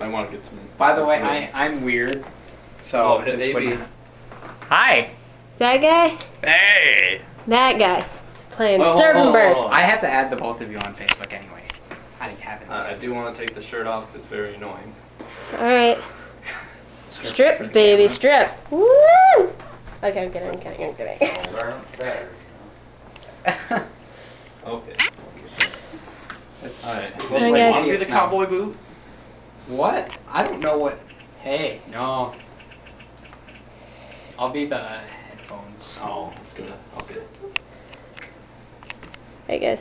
Might want to get some. By the way, I'm weird. So oh, maybe. Hi. That guy? Hey. That guy. Playing Surfin Bird. I have to add the both of you on Facebook anyway. I haven't. I do want to take the shirt off because it's very annoying. Alright. Strip, baby, strip. Woo! Okay, I'm kidding. Okay. Alright. Okay. Well, want to be the cowboy boot? What? I don't know what. Hey, no. I'll be the headphones. Oh, that's good. Okay. Hey, guys.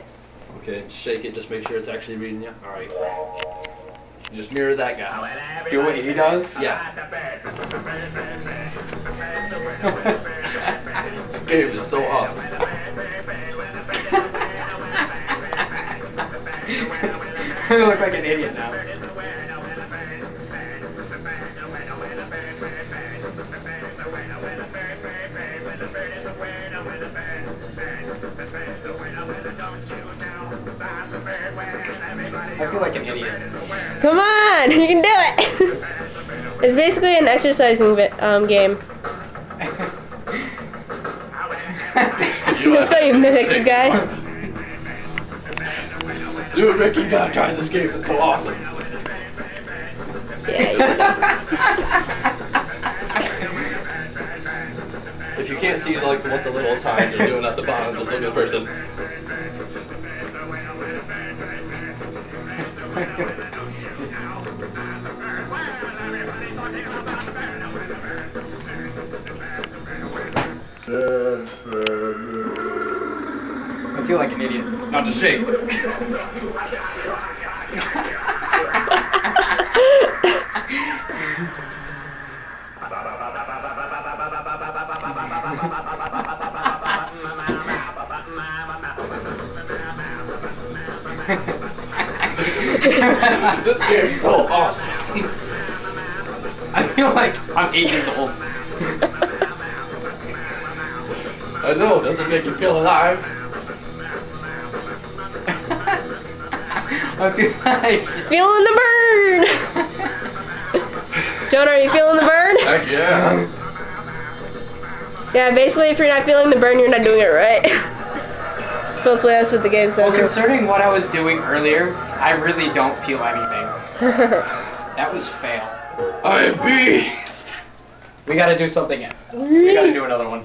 Okay, shake it. Just make sure it's actually reading you. All right. Just mirror that guy. Do what he does? Yeah. This game is so awesome. I look like an idiot now. I feel like an idiot. Come on, you can do it. It's basically an exercising game. That's how you mimic the guy. Dude, Ricky, you gotta try this game. It's so awesome. Yeah, you If you can't see like what the little signs are doing at the bottom, just look at the person. I feel like an idiot. Not to shake. This game is so awesome. I feel like I'm 8 years old. I know, doesn't make you feel alive. I feel like... feeling the burn! Jonah, are you feeling the burn? Heck yeah. Yeah, basically if you're not feeling the burn, you're not doing it right. Supposedly that's what the game says. Well, concerning what I was doing earlier, I really don't feel anything. That was fail. I am beast. We gotta do something. We gotta do another one.